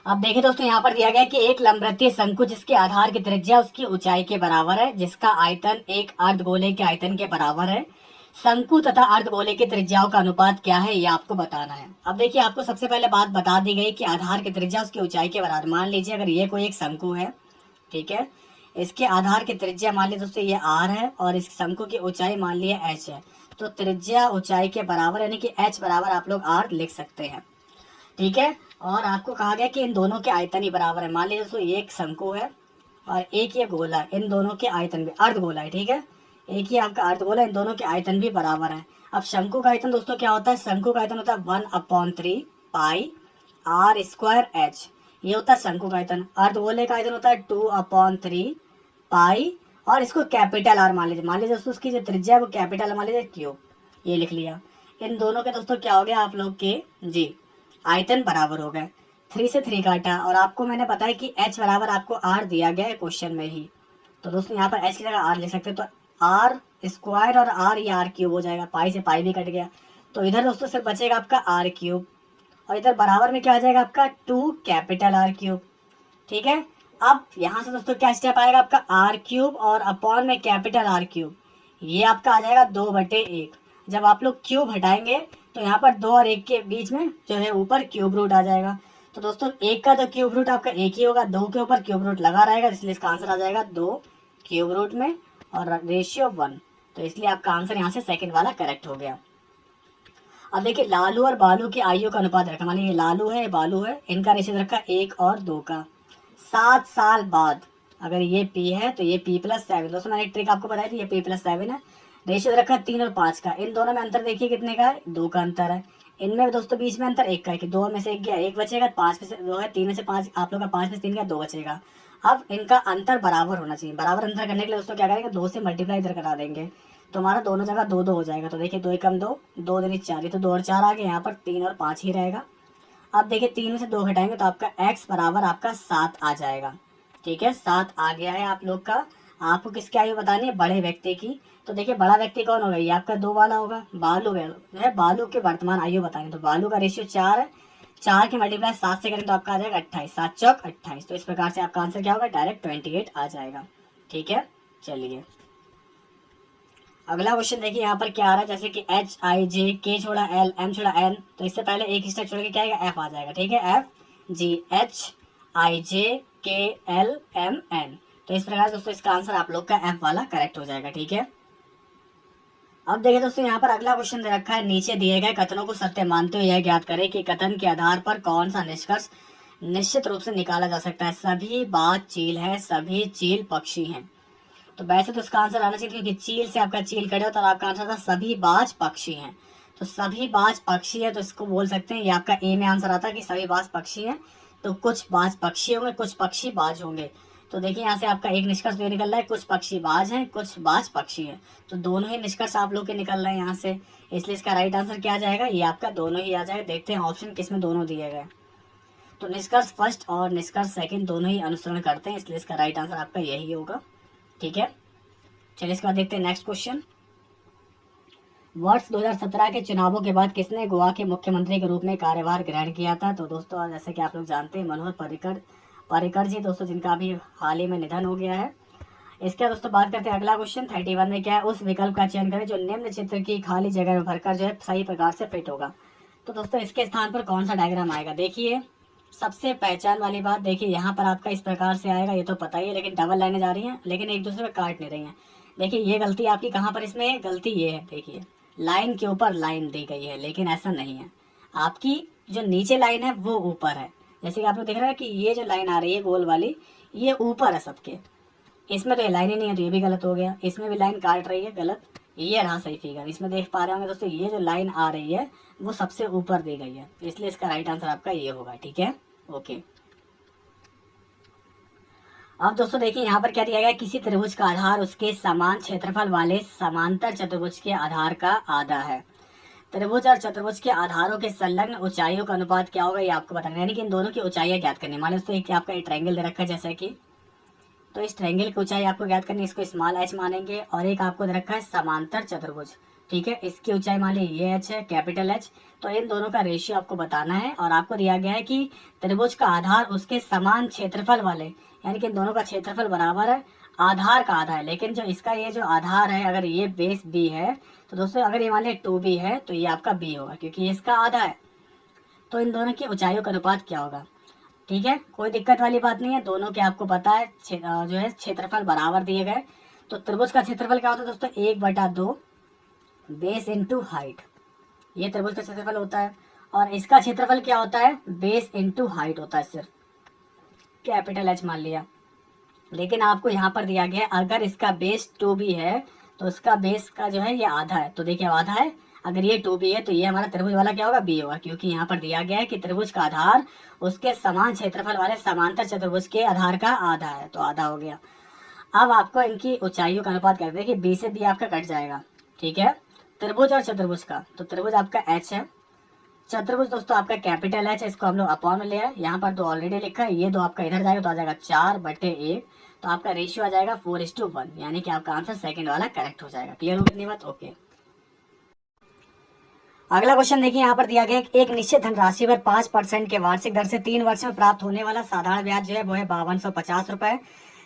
अब देखिए दोस्तों यहाँ पर दिया गया कि एक लंबवृत्तीय शंकु जिसके आधार की त्रिज्या उसकी ऊंचाई के बराबर है, जिसका आयतन एक अर्धगोले के आयतन के बराबर है। शंकु तथा अर्धगोले की त्रिज्याओं का अनुपात क्या है, ये आपको बताना है। अब देखिए आपको सबसे पहले बात बता दी गई कि आधार की त्रिज्या उसकी ऊंचाई के बराबर। मान लीजिए अगर ये कोई एक शंकु है, ठीक है, इसके आधार की त्रिज्या मान लीजिए दोस्तों ये r है और इस शंकु की ऊंचाई मान लिया h है। तो त्रिज्या ऊंचाई के बराबर यानी कि h बराबर आप लोग r लिख सकते हैं, ठीक है। और आपको कहा गया कि इन दोनों के आयतन ही बराबर है। मान लीजिए दोस्तों ये एक शंकु है और एक ये गोला है, इन दोनों के आयतन भी अर्धगोला है, ठीक है। एक ही आपका अर्धगोला, इन दोनों के आयतन भी बराबर है। अब शंकु का आयतन दोस्तों क्या होता है, शंकु का आयतन होता है 1/3 पाई r²h, ये होता है शंकु का आयतन। अर्धगोले का आयतन होता है 2/3 पाई, और इसको कैपिटल आर मान लीजिए दोस्तों उसकी जो त्रिज्या है वो कैपिटल मान लीजिए क्यूब, ये लिख लिया। इन दोनों के दोस्तों क्या हो गया आप लोग के जी आयतन बराबर हो गए। 3 से 3 काटा, और आपको मैंने बताया कि h बराबर आपको r दिया गया है क्वेश्चन में ही। तो दोस्तों यहाँ पर h की जगह r लिख सकते हैं। तो r स्क्वायर और r ये r क्यूब हो जाएगा, पाई से पाई भी कट गया। तो इधर दोस्तों सिर्फ बचेगा आपका r क्यूब, और इधर बराबर में क्या आ जाएगा आपका 2 कैपिटल R क्यूब, ठीक है। अब यहाँ से दोस्तों क्या स्टेप आएगा आपका r क्यूब और अपॉन में कैपिटल R क्यूब, ये आपका आ जाएगा 2/1। जब आप लोग क्यूब हटाएंगे तो यहाँ पर 2 और 1 के बीच में जो है ऊपर क्यूब रूट आ जाएगा। तो दोस्तों 1 का तो क्यूब रूट आपका 1 ही होगा, 2 के ऊपर क्यूब रूट लगा रहेगा, इसलिए इसका आंसर आ जाएगा 2 क्यूब रूट में और रेशियो 1। तो इसलिए आपका आंसर यहाँ से सेकंड वाला करेक्ट हो गया। अब देखिए लालू और बालू की आयु का अनुपात रखा, मानिए ये लालू है बालू है, इनका रेशियो रखा 1 और 2 का। 7 साल बाद अगर ये P है तो ये P+7। दोस्तों मैंने एक ट्रिक आपको बताई थी, ये P+7 है। रेशियो रखा 3 और 5 का, इन दोनों में अंतर देखिए कितने का है, 2 का अंतर है। इनमें दोस्तों बीच में अंतर 1 का है कि 2 में से 1 गया 1 बचेगा, 5 में से 2 है, 3 में से 5 आप लोग का 5 में से 3 गया 2 बचेगा। अब इनका अंतर बराबर होना चाहिए। बराबर अंतर करने के लिए दोस्तों क्या करेंगे, 2 से मल्टीप्लाई इधर करा देंगे, तो हमारा दोनों जगह 2 2 हो जाएगा। तो देखिए 2 एकम 2, 2 दूनी 4, तो 2 और 4 आ गए, यहाँ पर 3 और 5 ही रहेगा। अब देखिए 3 में से 2 घटाएंगे तो आपका x बराबर आपका 7 आ जाएगा, ठीक है। 7 आ गया है आप लोग का। आपको किसकी आयु बतानी है, बड़े व्यक्ति की। तो देखिए बड़ा व्यक्ति कौन होगा, ये आपका 2 वाला होगा, बालू है। बालू के वर्तमान आयु बतानी, तो बालू का रेशियो 4 है। 4 के मल्टीप्लाई 7 से करें तो आपका आ जाएगा 28, 7 चौक 28। तो इस प्रकार से आपका आंसर क्या होगा, डायरेक्ट 28 आ जाएगा, ठीक है। चलिए अगला क्वेश्चन देखिए यहाँ पर क्या आ रहा है, जैसे कि H I J K छोड़ा L M छोड़ा N, तो इससे पहले एक स्टेप छोड़ के क्या आएगा, F आ जाएगा, ठीक है। F G H I J K L M N। तो इस प्रकार दोस्तों इसका आंसर आप लोग का F वाला करेक्ट हो जाएगा, ठीक है। अब देखिए दोस्तों यहाँ पर अगला क्वेश्चन दे रखा है, नीचे दिए गए कथनों को सत्य मानते हुए यह ज्ञात करें कि कथन के आधार पर कौन सा निष्कर्ष निश्चित रूप से निकाला जा सकता है। सभी बाज चील है, सभी चील पक्षी हैं। तो वैसे तो इसका आंसर आना चाहिए क्योंकि चील से आपका चील कटे तो आपका आंसर था सभी बाज पक्षी हैं। तो सभी बाज पक्षी है तो इसको बोल सकते हैं, ये आपका ए में आंसर आता है कि सभी बाज पक्षी हैं। तो कुछ बाज पक्षी होंगे, कुछ पक्षी बाज होंगे। तो देखिए यहाँ से आपका एक निष्कर्ष ये निकल रहा है, कुछ पक्षी बाज हैं, कुछ बाज पक्षी हैं। तो दोनों ही निष्कर्ष आप लोग के निकल रहे हैं यहाँ से, इसलिए इसका राइट आंसर क्या आ जाएगा, ये आपका दोनों ही आ जाएगा। देखते हैं ऑप्शन किसमें दोनों दिए गए। तो निष्कर्ष फर्स्ट और निष्कर्ष सेकंड दोनों ही अनुसरण करते हैं, इसलिए इसका राइट आंसर आपका यही होगा, ठीक है। चलिए इसके बाद देखते हैं नेक्स्ट क्वेश्चन। वर्ष 2017 के चुनावों के बाद किसने गोवा के मुख्यमंत्री के रूप में कार्यभार ग्रहण किया था? तो दोस्तों जैसे कि आप लोग जानते हैं मनोहर पर्रिकर पर्रिकर जी दोस्तों, जिनका अभी हाल ही में निधन हो गया है। इसके दोस्तों बात करते हैं अगला क्वेश्चन 31 में क्या है, उस विकल्प का चयन करें जो निम्न चित्र की खाली जगह में भरकर जो है सही प्रकार से फिट होगा। तो दोस्तों इसके स्थान पर कौन सा डायग्राम आएगा? देखिए सबसे पहचान वाली बात, देखिए यहाँ पर आपका इस प्रकार से आएगा, ये तो पता ही है, लेकिन डबल लाइनें जा रही हैं लेकिन एक दूसरे को काट नहीं रही हैं। देखिए ये गलती आपकी कहाँ पर इसमें है? गलती ये है, देखिए लाइन के ऊपर लाइन दी गई है, लेकिन ऐसा नहीं है। आपकी जो नीचे लाइन है वो ऊपर है। जैसे कि आप लोग देख रहे हैं कि ये जो लाइन आ रही है गोल वाली, ये ऊपर है सबके, इसमें तो ये लाइन ही नहीं है, तो ये भी गलत हो गया। इसमें भी लाइन काट रही है, गलत। ये रहा सही फिगर, इसमें देख पा रहे होंगे दोस्तों, ये जो लाइन आ रही है वो सबसे ऊपर दी गई है, इसलिए इसका राइट आंसर आपका ये होगा। ठीक है, ओके। अब दोस्तों देखिए यहाँ पर क्या दिया गया है, किसी त्रिभुज का आधार उसके समान क्षेत्रफल वाले समांतर चतुर्भुज के आधार का आधा है। त्रिभुज और चतुर्भुज के आधारों के संलग्न ऊंचाइयों का अनुपात क्या होगा, ये आपको बताना है। यानी कि इन दोनों की ऊंचाइयां ज्ञात करनी। मान लो दोस्तों एक आपका ट्रायंगल दे रखा है, जैसे कि तो इस ट्रायंगल की ऊंचाई आपको ज्ञात करनी है, इसको स्मॉल एच मानेंगे। और एक आपको दे रखा है समांतर चतुर्भुज, ठीक है, इसकी ऊंचाई मान ली ये एच है, कैपिटल एच। तो इन दोनों का रेशियो आपको बताना है। और आपको दिया गया है कि त्रिभुज का आधार उसके समान क्षेत्रफल वाले, यानी कि इन दोनों का क्षेत्रफल बराबर है, आधार का आधा है। लेकिन जो इसका ये जो आधार है, अगर ये बेस बी है तो दोस्तों अगर ये मान लिया 2b है तो ये आपका b होगा, क्योंकि ये इसका आधा है। तो इन दोनों की ऊंचाइयों का अनुपात क्या होगा? ठीक है, कोई दिक्कत वाली बात नहीं है, दोनों के आपको पता है जो है क्षेत्रफल बराबर दिए गए। तो त्रिभुज का क्षेत्रफल क्या होता है दोस्तों? 1/2 बेस इंटू हाइट, ये त्रिभुज का क्षेत्रफल होता है। और इसका क्षेत्रफल क्या होता है? बेस इंटू हाइट होता है, सिर्फ कैपिटल एच मान लिया। लेकिन आपको यहाँ पर दिया गया है अगर इसका बेस 2b है तो इसका बेस का जो है ये आधा है। तो देखिए आधा है, अगर ये 2b है तो ये हमारा त्रिभुज वाला क्या होगा? b होगा, क्योंकि यहाँ पर दिया गया है कि त्रिभुज का आधार उसके समान क्षेत्रफल वाले समांतर चतुर्भुज के आधार का आधा है, तो आधा हो गया। अब आपको इनकी ऊंचाइयों का अनुपात करते हैं कि b से b आपका कट जाएगा, ठीक है, त्रिभुज और चतुर्भुज का। तो त्रिभुज आपका h है, चतुर्भुज दोस्तों आपका कैपिटल एच है, इसको हम लोग अपॉन में लिया है। यहाँ पर तो ऑलरेडी लिखा है, ये दो आपका इधर जाएगा तो आ जाएगा 4/1, तो आपका रेशियो आ जाएगा 4:1, यानी कि आपका आंसर सेकंड वाला करेक्ट हो जाएगा। क्लियर हो कितनी बात? ओके। अगला क्वेश्चन देखिए, यहाँ पर दिया गया है एक निश्चित धनराशि पर 5% के वार्षिक दर से 3 वर्ष में प्राप्त होने वाला साधारण ब्याज जो है वो है 5250 रुपए।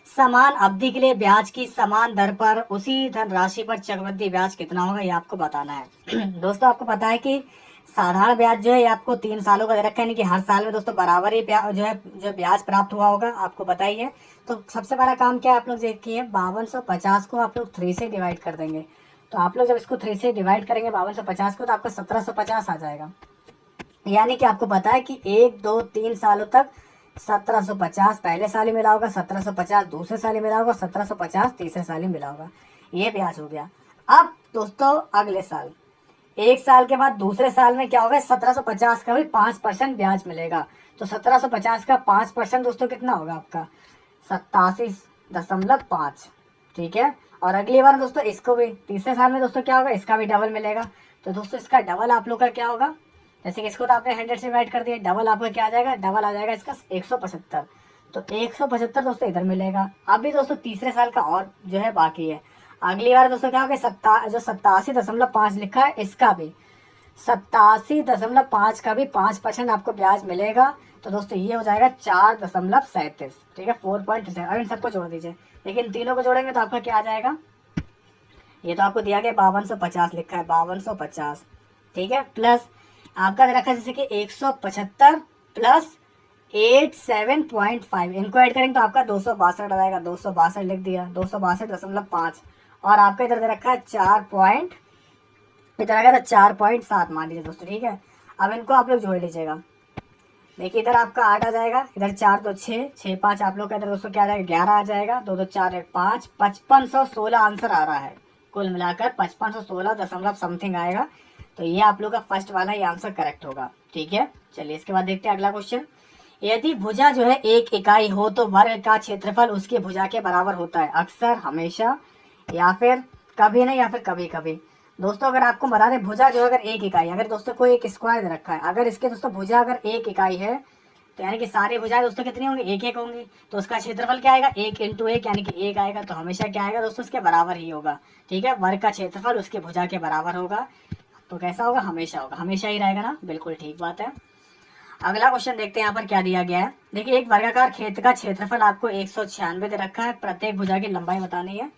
समान अवधि के लिए ब्याज की समान दर पर उसी धनराशि पर चक्रवृद्धि ब्याज कितना होगा, ये आपको बताना है। दोस्तों आपको पता है कि साधारण ब्याज जो है ये आपको 3 सालों का दे रखा है, यानी कि हर साल में दोस्तों बराबर ही जो ब्याज प्राप्त हुआ होगा, आपको पता ही है। तो सबसे बड़ा काम क्या है, आप लोग देखिए 5250 को आप लोग 3 से डिवाइड कर देंगे। तो आप लोग जब इसको 3 से डिवाइड करेंगे 5250 को, तो आपका 1750 आ जाएगा। यानी कि आपको पता है कि 1 2 3 सालों तक 1750 पहले साल ही मिला होगा, 1750 दूसरे साल ही मिला होगा, 1750 तीसरे साल ही मिला होगा। ये ब्याज हो गया। अब दोस्तों अगले साल, 1 साल के बाद दूसरे साल में क्या होगा? 1750 का भी 5% ब्याज मिलेगा। तो 1750 का 5% दोस्तों कितना होगा आपका? 87.5, ठीक है। और अगली बार दोस्तों इसको भी तीसरे साल में दोस्तों क्या होगा? इसका भी डबल मिलेगा। तो दोस्तों इसका डबल आप लोग का क्या होगा? जैसे कि इसको तो आपने 100 से डिवाइड कर दिया, डबल आपका क्या आ जाएगा? डबल आ जाएगा इसका 175। तो 175 दोस्तों इधर मिलेगा। अभी दोस्तों तीसरे साल का और जो है बाकी है। अगली बार दोस्तों क्या होगा? 87.5 लिखा है, इसका भी 87.5 का भी 5% आपको ब्याज मिलेगा। तो दोस्तों ये हो जाएगा 4.37, ठीक है, 4.37। अब इन सबको जोड़ दीजिए, लेकिन तीनों को जोड़ेंगे तो आपका क्या आ जाएगा? ये तो आपको दिया गया 5250 लिखा है, 5250, ठीक है, प्लस आपका दे रखा है जैसे कि 175 प्लस 87.5, इनको ऐड करेंगे तो आपका 262 आ जाएगा। 262 लिख दिया, 262.5। और आपका इधर दे रखा है 4 इधर आ गया था 4.7 मान लीजिए दोस्तों, ठीक है। अब इनको आप लोग जोड़ लीजिएगा। देखिए इधर आपका 8 आ जाएगा, इधर 4 2 6 6 5 आप लोग का इधर दोस्तों क्या आ जाएगा? 11 आ जाएगा। 2 2 4 1 5, 5516 आंसर आ रहा है। कुल मिलाकर 5516 दशमलव समथिंग आएगा। तो ये आप लोग का फर्स्ट वाला ये आंसर करेक्ट होगा, ठीक है। चलिए इसके बाद देखते हैं अगला क्वेश्चन। यदि भुजा जो है एक इकाई हो तो वर्ग का क्षेत्रफल उसकी भुजा के बराबर होता है, अक्सर, हमेशा, या फिर कभी नहीं, या फिर कभी कभी। दोस्तों अगर आपको बता दें भुजा जो अगर एक इकाई, अगर दोस्तों कोई एक स्क्वायर दे रखा है, अगर इसके दोस्तों भुजा अगर एक इकाई है तो यानी कि सारी भुजाएं दोस्तों कितनी होंगी, एक एक होंगी, तो उसका क्षेत्रफल क्या आएगा, 1 × 1 यानी कि 1 आएगा। तो हमेशा क्या आएगा दोस्तों, उसके बराबर ही होगा। ठीक है, वर्ग का क्षेत्रफल उसके भुजा के बराबर होगा। तो कैसा होगा, हमेशा होगा, हमेशा ही रहेगा ना, बिल्कुल ठीक बात है। अगला क्वेश्चन देखते हैं यहाँ पर क्या दिया गया है। देखिए, एक वर्गाकार खेत का क्षेत्रफल आपको 196 दे रखा है, प्रत्येक भुजा की लंबाई बतानी है।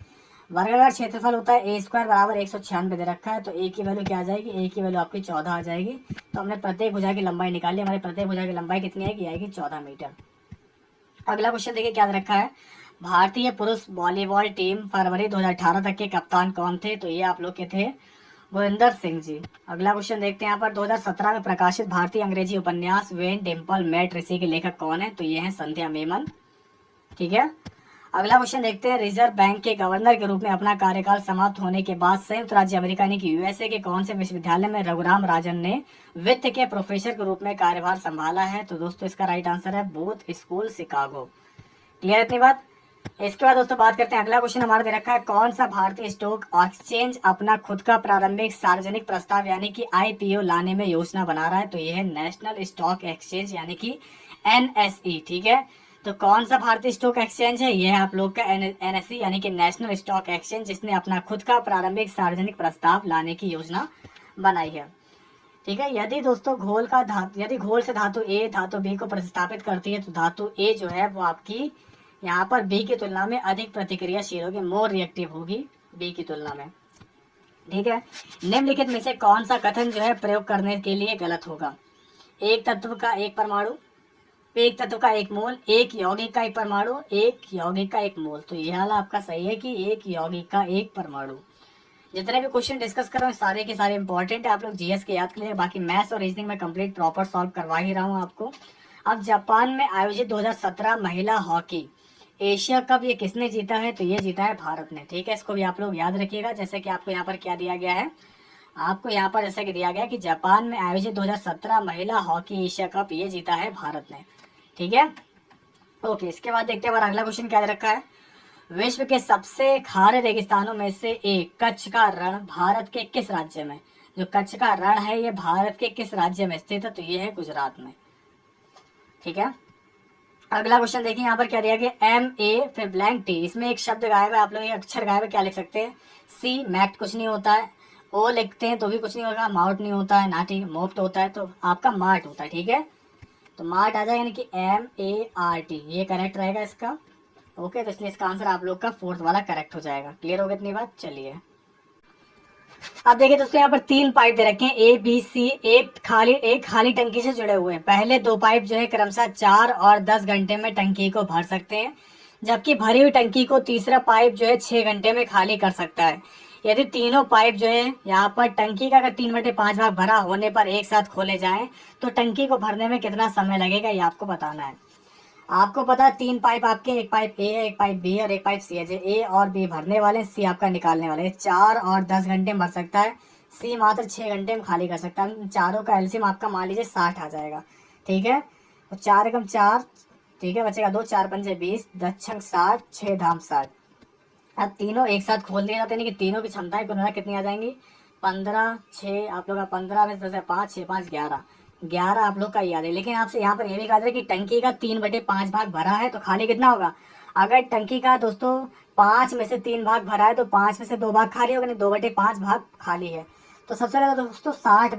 वर्गाकार क्षेत्रफल होता है a² बराबर 196 दे रखा है, तो a की वैल्यू क्या आ जाएगी, a की वैल्यू आपकी 14 आ जाएगी। तो हमने प्रत्येक भुजा की लंबाई निकाली, हमारे प्रत्येक भुजा की लंबाई कितनी आएगी, आएगी 14 मीटर। अगला क्वेश्चन देखिए क्या दे रखा है, भारतीय पुरुष वॉलीबॉल टीम फरवरी 2018 तक के कप्तान कौन थे, तो ये आप लोग के थे गुरिंदर सिंह जी। अगला क्वेश्चन देखते हैं यहाँ पर, 2017 में प्रकाशित भारतीय अंग्रेजी उपन्यास वेन डिम्पल मेट ऋषि के लेखक कौन है, तो ये है संध्या मेमन। ठीक है, अगला क्वेश्चन देखते हैं, रिजर्व बैंक के गवर्नर के रूप में अपना कार्यकाल समाप्त होने के बाद संयुक्त राज्य अमेरिका यानी कि यूएसए के कौन से विश्वविद्यालय में रघुराम राजन ने वित्त के प्रोफेसर के रूप में कार्यभार संभाला है, तो दोस्तों इसका राइट आंसर है बूथ स्कूल शिकागो। क्लियर इतनी बात। इसके बाद दोस्तों बात करते हैं, अगला क्वेश्चन हमारा दे रखा है, कौन सा भारतीय स्टॉक एक्सचेंज अपना खुद का प्रारंभिक सार्वजनिक प्रस्ताव यानी कि आईपीओ लाने में योजना बना रहा है, तो यह है नेशनल स्टॉक एक्सचेंज यानी कि एनएसई। ठीक है, तो कौन सा भारतीय स्टॉक एक्सचेंज है, यह है आप लोग का एनएसई यानी कि नेशनल स्टॉक एक्सचेंज, जिसने अपना खुद का प्रारंभिक सार्वजनिक प्रस्ताव लाने की योजना बनाई है। ठीक है, यदि दोस्तों यदि घोल से धातु ए धातु बी को प्रतिस्थापित करती है, तो धातु ए जो है वो आपकी यहाँ पर बी की तुलना में अधिक प्रतिक्रियाशील होगी, मोर रिएक्टिव होगी बी की तुलना में। ठीक है, निम्नलिखित में से कौन सा कथन जो है प्रयोग करने के लिए गलत होगा, एक तत्व का एक परमाणु, एक तत्व का एक मोल, एक यौगिक का एक परमाणु, एक यौगिक का एक मोल। तो यह वाला आपका सही है कि एक यौगिक का एक परमाणु। जितने भी क्वेश्चन डिस्कस कर रहा हूँ सारे के सारे इंपॉर्टेंट है, आप लोग जीएस के याद कर लीजिए। बाकी मैथ्स और रीजनिंग में कंप्लीट प्रॉपर सॉल्व करवा ही रहा हूँ आपको। अब जापान में आयोजित 2017 महिला हॉकी एशिया कप ये किसने जीता है, तो ये जीता है भारत ने। ठीक है, इसको भी आप लोग याद रखिएगा। जैसे कि आपको यहाँ पर क्या दिया गया है, आपको यहाँ पर जैसे कि दिया गया कि जापान में आयोजित 2017 महिला हॉकी एशिया कप ये जीता है भारत ने। ठीक है, ओके। इसके बाद देखते हैं हमारा अगला क्वेश्चन क्या दे रखा है, विश्व के सबसे खारे रेगिस्तानों में से एक कच्छ का रण भारत के किस राज्य में, जो कच्छ का रण है ये भारत के किस राज्य में स्थित है, तो ये है गुजरात में। ठीक है, अगला क्वेश्चन देखिए यहाँ पर क्या दिया गया, MA फिर ब्लैंक टी, इसमें एक शब्द गायब है, आप लोग एक अक्षर गायब है, क्या लिख सकते हैं, सी मैट कुछ नहीं होता है, ओ लिखते हैं तो भी कुछ नहीं होगा, माउट नहीं होता है ना, ठीक मोप्ट होता है, तो आपका मार्ट होता है। ठीक है, तो मार्ट आ जाएगा यानी कि MART, ये करेक्ट रहेगा इसका। ओके, तो इसलिए इसका आंसर आप लोग का फोर्थ वाला करेक्ट हो जाएगा। क्लियर हो गया इतनी बात। चलिए अब देखिए दोस्तों, यहाँ पर 3 पाइप दे रखे हैं ABC, एक खाली टंकी से जुड़े हुए हैं। पहले 2 पाइप जो है क्रमशः 4 और 10 घंटे में टंकी को भर सकते हैं, जबकि भरी हुई टंकी को तीसरा पाइप जो है 6 घंटे में खाली कर सकता है। यदि तीनों पाइप जो है यहाँ पर टंकी का अगर 3/5 भाग भरा होने पर एक साथ खोले जाएं तो टंकी को भरने में कितना समय लगेगा, ये आपको बताना है। आपको पता है 3 पाइप आपके, एक पाइप ए है, एक पाइप बी है और एक पाइप सी है। ए और बी भरने वाले, सी आपका निकालने वाले। 4 और 10 घंटे में भर सकता है, सी मात्र 6 घंटे में खाली कर सकता है। चारों का एलसीएम आपका मान लीजिए 60 आ जाएगा। ठीक है, तो 4 एकम 4, ठीक है, बचेगा 2, 4 पंजे 20, 10 छंग 60, 6 धाम 60। अब तीनों एक साथ खोल दिए जाते हैं कि तीनों की क्षमताएं कुल मिला कितनी आ जाएंगी, 15, 6 आप लोग का 15 में 10 5, 6 5 11 आप लोग का याद है। लेकिन आपसे यहाँ पर ये भी कहा जाए कि टंकी का 3/5 भाग भरा है तो खाली कितना होगा। अगर टंकी का दोस्तों 5 में से 3 भाग भरा है तो 5 में से 2 भाग खाली होगा, नहीं 2/5 भाग खाली है। तो सबसे पहले दोस्तों 60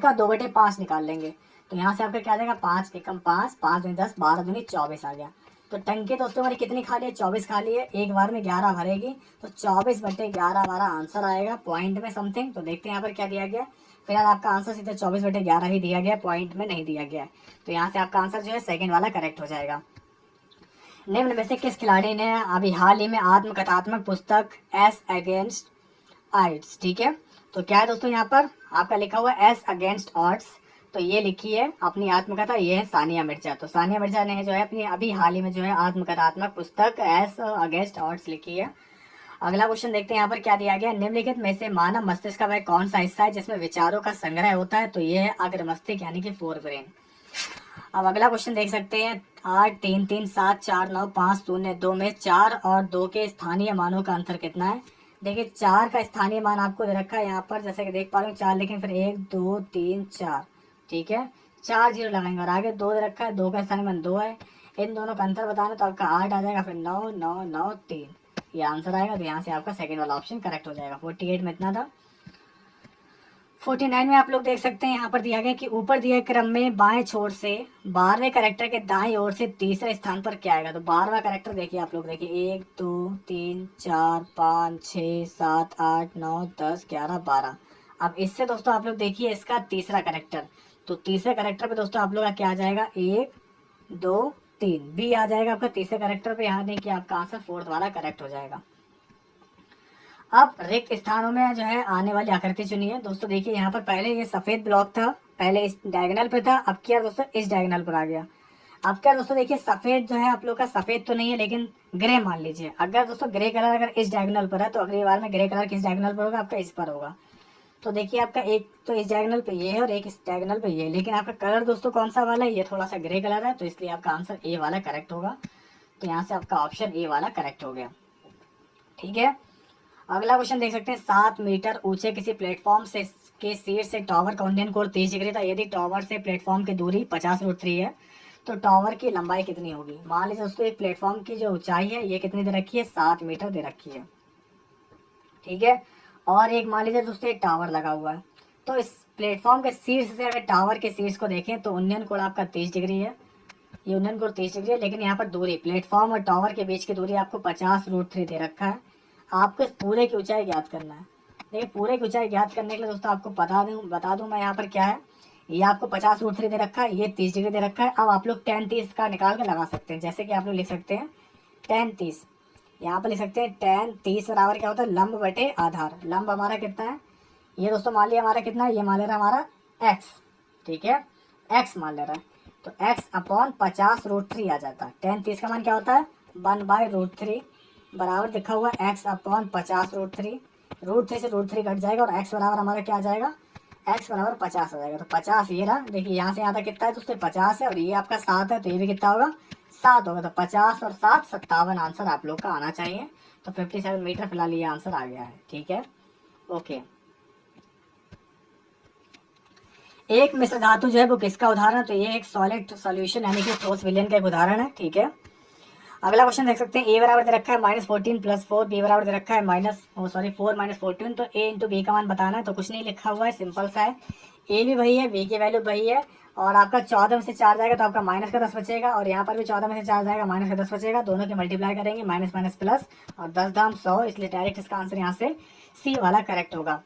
का 2/5 निकाल लेंगे। तो यहाँ से आपका क्या आ जाएगा, 5 एकम 5, 5 दूनी 10, 12 दूनी 24 आ गया। तो टंकी दोस्तों हमारी कितनी खाली है, 24 खाली है। एक बार में 11 भरेगी तो 24/11 हमारा आंसर आएगा पॉइंट में समथिंग। तो देखते हैं यहाँ पर क्या दिया गया। फिलहाल आपका आंसर सीधे 24/11 ही दिया गया, पॉइंट में नहीं दिया गया। तो यहाँ से आपका आंसर जो है सेकंड वाला करेक्ट हो जाएगा। निम्न में से किस खिलाड़ी ने अभी हाल ही में आत्मकथात्मक पुस्तक एस अगेंस्ट ऑड्स, ठीक है, तो क्या है दोस्तों यहाँ पर आपका लिखा हुआ एस अगेंस्ट ऑड्स, तो ये लिखी है अपनी आत्मकथा, ये है सानिया मिर्जा। तो सानिया मिर्जा ने जो है अपनी अभी हाल ही में जो है आत्मकथात्मक पुस्तक एस अगेंस्ट ऑड्स लिखी है। अगला क्वेश्चन देखते हैं यहाँ पर क्या दिया गया, निम्नलिखित में से मानव मस्तिष्क का वह कौन सा हिस्सा है जिसमें विचारों का संग्रह होता है, तो ये है अग्र मस्तिष्क यानी कि फोर ब्रेन। अब अगला क्वेश्चन देख सकते हैं, 8 3 3 7 4 9 5 0 2 में 4 और 2 के स्थानीय मानों का अंतर कितना है। देखिए 4 का स्थानीय मान आपको दे रखा है यहाँ पर, जैसे कि देख पा रहे हो 4, लेकिन फिर 1 2 3 4, ठीक है, 4 जीरो लगाएंगे और आगे 2 दे रखा है, 2 का स्थान में 2 है, इन दोनों का अंतर बताना तो आपका 8 आ जाएगा, फिर 9 9 9 3 ये आंसर आएगा। तो यहाँ से आपका सेकंड वाला ऑप्शन करेक्ट हो जाएगा। 48 में इतना था। 49 में आप लोग देख सकते हैं यहाँ पर दिया गया कि ऊपर दिए क्रम में बाएं छोर से 12वें कैरेक्टर के दाएं ओर से तीसरे स्थान पर क्या आएगा। तो 12वां कैरेक्टर देखिए आप लोग, देखिए 1 2 3 4 5 6 7 8 9 10 11 12। अब इससे दोस्तों आप लोग देखिए इसका तीसरा कैरेक्टर, तो तीसरे कैरेक्टर पे दोस्तों आप लोग का क्या आ जाएगा, 1 2 3 बी आ जाएगा आपका तीसरे कैरेक्टर पे। यहाँ देखिए आपका आंसर फोर्थ वाला करेक्ट हो जाएगा। अब रिक्त स्थानों में जो है आने वाली आकृति चुनिए। दोस्तों देखिए यहाँ पर पहले ये सफेद ब्लॉक था, पहले इस डायगोनल पे था, अब क्या दोस्तों इस डायगोनल पर आ गया। अब क्या दोस्तों देखिए सफेद जो है आप लोग का सफेद तो नहीं है लेकिन ग्रे मान लीजिए। अगर दोस्तों ग्रे कलर अगर इस डायगोनल पर है तो अगली बार में ग्रे कलर किस डायगोनल पर होगा, आपका इस पर होगा। तो देखिए आपका एक तो इस डायगोनल पे ये है और एक इस डायगोनल पे ये है, लेकिन आपका कलर दोस्तों कौन सा वाला है, ये थोड़ा सा ग्रे कलर है, तो इसलिए आपका आंसर ए वाला करेक्ट होगा। तो यहाँ से आपका ऑप्शन ए वाला करेक्ट हो गया। ठीक है, अगला क्वेश्चन देख सकते हैं। 7 मीटर ऊंचे किसी प्लेटफॉर्म से के शीर्ष से टावर का उन्नयन कोण 30 डिग्री था। यदि टावर से प्लेटफॉर्म की दूरी 50√3 है तो टावर की लंबाई कितनी होगी। मान लीजिए दोस्तों एक प्लेटफॉर्म की जो ऊंचाई है ये कितनी दे रखी है, 7 मीटर दे रखी है। ठीक है, और एक मान लीजिए दोस्तों एक टावर लगा हुआ है, तो इस प्लेटफॉर्म के शीर्ष से अगर टावर के शीर्ष को देखें तो उन्नयन कोण आपका 30 डिग्री है, ये उन्नयन कोण 30 डिग्री है। लेकिन यहाँ पर दूरी प्लेटफॉर्म और टावर के बीच की दूरी आपको 50√3 दे रखा है। आपको इस पूरे की ऊंचाई ज्ञात करना है। देखिए पूरे की ऊंचाई ज्ञात करने के लिए दोस्तों आपको बता दूं मैं यहाँ पर क्या है, ये आपको 50√3 दे रखा है, ये 30 डिग्री दे रखा है। अब आप लोग tan 30 का निकाल के लगा सकते हैं। जैसे कि आप लोग लिख सकते हैं tan 30, यहाँ पर लिख सकते हैं tan 30 बराबर क्या होता है, लंब बटे आधार। लंब हमारा कितना है, ये दोस्तों मान लिया हमारा कितना है, ये मान ले रहा है हमारा x। ठीक है, x मान ले रहा है, तो x अपॉन 50√3 आ जाता है। tan 30 का मान क्या होता है, 1/√3 बराबर लिखा हुआ x अपॉन 50√3। √3 से √3 कट जाएगा और x बराबर हमारा क्या आ जाएगा, x बराबर 50 आ जाएगा। तो 50 ये रहा, देखिए यहाँ से यहाँ तक कितना है दोस्तों 50 है, और ये आपका 7 है, तो ये भी कितना होगा 7 होगा। तो 50 और 7 57 आंसर आप लोग का आना चाहिए। तो 57 मीटर फिलहाल ये आंसर आ गया है। ठीक है, ओके। एक मिश्र धातु जो है वो किसका उदाहरण है, तो ये एक सॉलिड सॉल्यूशन यानी कि ठोस विलयन का एक उदाहरण है। ठीक है, अगला क्वेश्चन देख सकते हैं। ए बराबर दे रखा है -14 + 4, बी बराबर दे रखा है 4 - 14। तो ए इंटू बी का मान बताना है, तो कुछ नहीं लिखा हुआ है, सिंपल सा है। ए भी वही है, बी की वैल्यू वही है, और आपका 14 में से 4 जाएगा तो आपका -10 बचेगा, और यहाँ पर भी 14 में से 4 जाएगा -10 बचेगा। दोनों के मल्टीप्लाई करेंगे, माइनस माइनस प्लस, और 10 दाम 100, इसलिए डायरेक्ट इसका आंसर यहाँ से सी वाला करेक्ट होगा।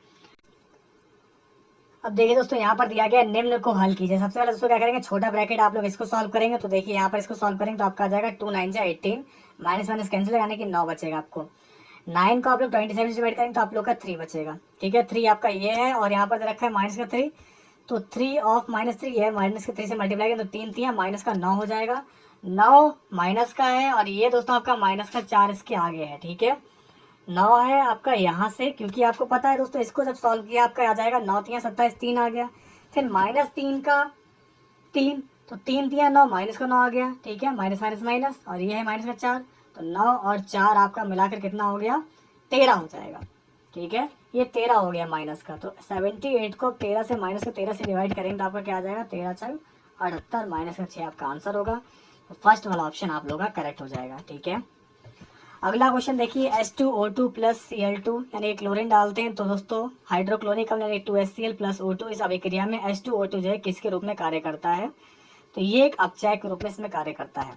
अब देखिए दोस्तों यहाँ पर दिया गया निम्न को हल कीजिए। सबसे पहले दोस्तों क्या करेंगे, छोटा ब्रैकेट आप लोग इसको सॉल्व करेंगे। तो देखिए यहाँ पर इसको सॉल्व करेंगे तो आपका आ जाएगा 2 9 18, माइनस माइनस कैंसिल यानी कि 9 बचेगा आपको। 9 को आप लोग 27 से डिवाइड करेंगे तो आप लोग का 3 बचेगा। ठीक है, 3 आपका ये है, और यहाँ पर रखा है -3, तो 3 ऑफ -3 ये है, -3 से मल्टीप्लाई करें तो 3 3 माइनस का 9 हो जाएगा। 9 माइनस का है, और ये दोस्तों आपका -4 इसके आगे है। ठीक है, 9 है आपका यहाँ से, क्योंकि आपको पता है दोस्तों इसको जब सॉल्व किया आपका आ जाएगा 9 3 27, 3 आ गया। फिर -3 का 3, तो 3 3 9, माइनस का 9 आ गया। ठीक है, माइनस माइनस माइनस, और ये है -4, तो 9 और 4 आपका मिलाकर कितना हो गया, 13 हो जाएगा। ठीक है, ये 13 हो गया माइनस का। तो 78 को 13 से -13 से डिवाइड करेंगे तो आपका क्या आ जाएगा, 13 4 78, -6 आपका आंसर होगा। तो फर्स्ट वाला ऑप्शन आप लोग का करेक्ट हो जाएगा। ठीक है, अगला क्वेश्चन देखिए। H2O2 + Cl2 यानी क्लोरीन डालते हैं तो दोस्तों हाइड्रोक्लोरिक अम्ल यानी 2HCl + O2, इस अभिक्रिया में H2O2 जो है किसके रूप में कार्य करता है, तो ये एक अपचय के रूप में इसमें कार्य करता है।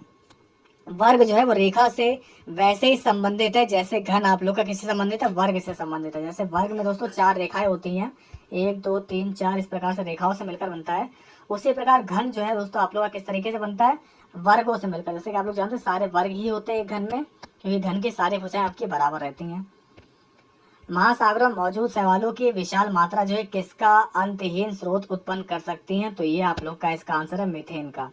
वर्ग जो है वो रेखा से वैसे ही संबंधित है जैसे घन आप लोग का किससे संबंधित है, वर्ग से संबंधित है। जैसे वर्ग में दोस्तों 4 रेखाएं होती हैं, 1 2 3 4, इस प्रकार से रेखाओं से मिलकर बनता है। उसी प्रकार घन जो है दोस्तों आप लोग का किस तरीके से बनता है, वर्गों से मिलकर। जैसे कि आप लोग जानते हैं सारे वर्ग ही होते हैं घन में, क्योंकि घन की सारी भुजाएं आपकी बराबर रहती हैं। महासागरों में मौजूद शैवालों की विशाल मात्रा जो है किसका अंतहीन स्रोत उत्पन्न कर सकती हैं, तो ये आप लोग का इसका आंसर है मीथेन का।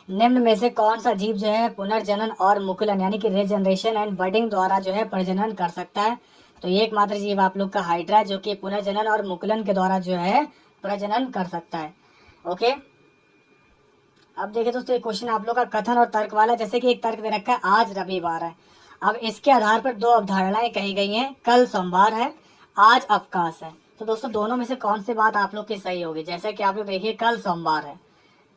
निम्न में से कौन सा जीव जो है पुनर्जनन और मुकुलन यानी कि रीजनरेशन एंड बडिंग द्वारा जो है प्रजनन कर सकता है, तो ये एकमात्र जीव आप लोग का हाइड्रा, जो कि पुनर्जनन और मुकुलन के द्वारा जो है प्रजनन कर सकता है। ओके, अब देखिए दोस्तों एक क्वेश्चन आप लोग का कथन और तर्क वाला। जैसे कि एक तर्क दे रखा है आज रविवार है, अब इसके आधार पर 2 अवधारणाएं कही गई हैं, कल सोमवार है, आज अवकाश है। तो दोस्तों दोनों में से कौन सी बात आप लोग की सही होगी? जैसे कि आप लोग देखिए कल सोमवार है,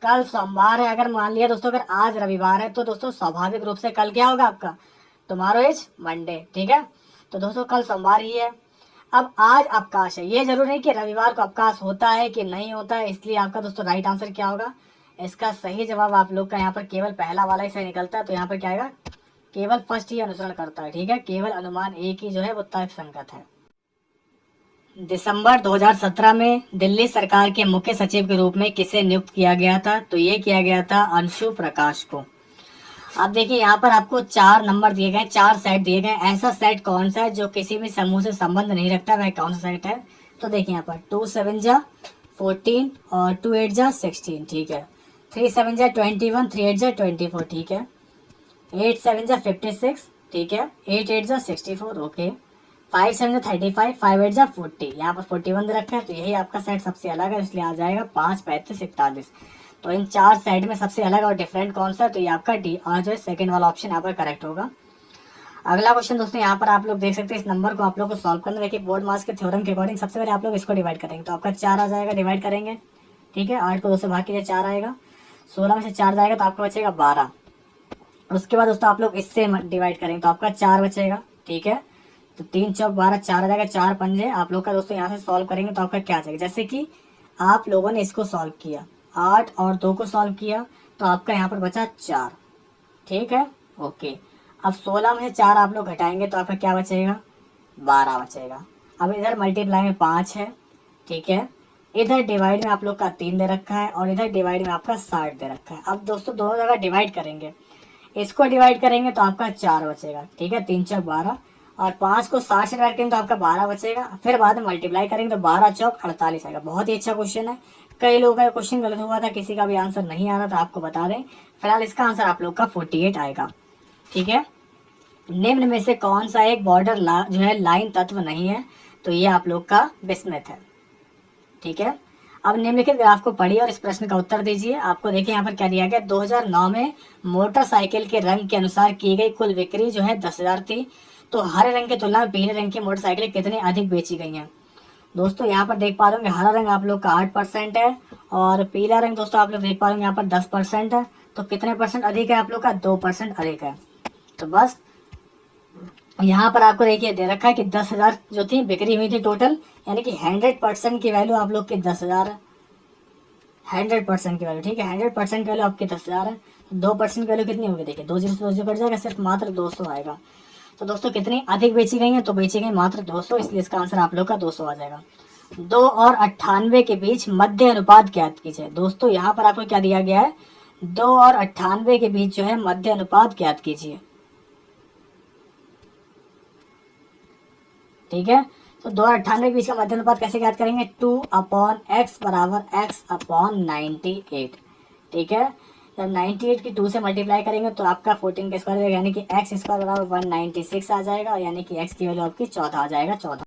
कल सोमवार है। अगर मान लिया दोस्तों अगर आज रविवार है तो दोस्तों स्वाभाविक रूप से कल क्या होगा आपका? टुमारो इज मंडे, ठीक है। तो दोस्तों कल सोमवार ही है। अब आज अवकाश है, ये जरूर नहीं कि रविवार को अवकाश होता है कि नहीं होता है, इसलिए आपका दोस्तों राइट आंसर क्या होगा? इसका सही जवाब आप लोग का यहाँ पर केवल पहला वाला ही सही निकलता है। तो यहाँ पर क्या आएगा? केवल फर्स्ट ही अनुसरण करता है, ठीक है। केवल अनुमान एक ही जो है वो तर्क संगत है। दिसंबर 2017 में दिल्ली सरकार के मुख्य सचिव के रूप में किसे नियुक्त किया गया था? तो ये किया गया था अंशु प्रकाश को। अब देखिए यहाँ पर आपको 4 नंबर दिए गए, 4 सेट दिए गए। ऐसा सेट कौन सा है जो किसी भी समूह से संबंध नहीं रखता, वह कौन सा सेट है? तो देखिए यहाँ पर 2 7 जा 14 और 2 8 जा 16, ठीक है। 3 7 जा 21, 3 8 जा 24, ठीक है। 8 7 जा 56, ठीक है। 8 8 जा 64, ओके। 5 7 जा 35, 5 8 जा 40, यहाँ पर 41 दे रखा है। तो यही आपका सेट सबसे अलग है, इसलिए आ जाएगा 5 35 41। तो इन 4 सेट में सबसे अलग और डिफरेंट कौन सा है? तो ये आपका डी और जो है सेकंड वाला ऑप्शन यहाँ पर करेक्ट होगा। अगला क्वेश्चन दोस्तों यहाँ पर आप लोग देख सकते हैं, इस नंबर को आप लोग को सॉल्व करना। देखिए बोर्ड मास के थ्योरम के अकॉर्डिंग सबसे पहले आप लोग इसको डिवाइड करेंगे तो आपका 4 आ जाएगा, डिवाइड करेंगे, ठीक है। 8 को 2 से भाग कीजिए, 4 आएगा। 16 में से 4 जाएगा तो आपका बचेगा 12। उसके बाद दोस्तों आप लोग इससे डिवाइड करेंगे तो आपका 4 बचेगा, ठीक है। तो 3 चौक 12, 4 आ जाएगा। 4 पंजे आप लोग का दोस्तों यहाँ से सॉल्व करेंगे तो आपका क्या आ जाएगा? जैसे कि आप लोगों ने इसको सॉल्व किया, 8 और 2 को सॉल्व किया तो आपका यहाँ पर बचा 4, ठीक है, ओके। अब 16 में से 4 आप लोग घटाएंगे तो आपका क्या बचेगा? 12 बचेगा। अब इधर मल्टीप्लाई में 5 है, ठीक है। इधर डिवाइड में आप लोग का 3 दे रखा है और इधर डिवाइड में आपका 60 दे रखा है। अब दोस्तों दोनों जगह डिवाइड करेंगे, इसको डिवाइड करेंगे तो आपका 4 बचेगा, ठीक है। 3 चौक 12 और 5 को 60 से डिवाइड करेंगे तो आपका 12 बचेगा। फिर बाद में मल्टीप्लाई करेंगे तो 12 चौक 48 आएगा। बहुत ही अच्छा क्वेश्चन है। कई लोगों का क्वेश्चन गलत हुआ था, किसी का भी आंसर नहीं आ रहा था, आपको बता दें। फिलहाल इसका आंसर आप लोग का 48 आएगा, ठीक है। निम्न में से कौन सा एक बॉर्डर जो है लाइन तत्व नहीं है? तो ये आप लोग का बिस्मथ है, ठीक है। अब निम्नलिखित ग्राफ को पढ़िए और इस प्रश्न का उत्तर दीजिए। आपको देखिए यहाँ पर क्या दिया गया, 2009 में मोटरसाइकिल के रंग के अनुसार की गई कुल बिक्री जो है 10,000 थी। तो हरे रंग की तुलना में पीले रंग की मोटरसाइकिलें कितनी अधिक बेची गई हैं? दोस्तों यहाँ पर देख पा रहे होंगे हरा रंग आप लोग का 8% है और पीला रंग दोस्तों आप लोग देख पा रहे होंगे यहाँ पर 10% है। तो कितने परसेंट अधिक है आप लोग का? 2% अधिक है। तो बस यहाँ पर आपको देखिए दे रखा है कि 10,000 जो थी बिक्री हुई थी टोटल, यानी कि 100% की वैल्यू आप लोग की 10,000 है। 100% की वैल्यू, ठीक है। 100% की वैल्यू आपकी 10,000 है। 2% की वैल्यू कितनी होगी? देखिए 2 0 से 2 0 कट जाएगा, सिर्फ मात्र 200 आएगा। तो दोस्तों कितनी अधिक बेची गई है? तो बेची गई मात्र 200, इसलिए इसका आंसर आप लोग का 200 आ जाएगा। 2 और 98 के बीच मध्य अनुपात ज्ञात कीजिए। दोस्तों यहाँ पर आपको क्या दिया गया है? 2 और 98 के बीच जो है मध्य अनुपात ज्ञात कीजिए, ठीक है। तो 2 और 98 के बीच का मध्य अनुपात कैसे ज्ञात करेंगे? 2/x बराबर x/98, ठीक है। जब 98 की 2 से मल्टीप्लाई करेंगे तो आपका 14 का स्क्वायर यानी कि x स्क्वायर बराबर 196 आ जाएगा, यानी कि x की वैल्यू आपकी 14 आ जाएगा, 14।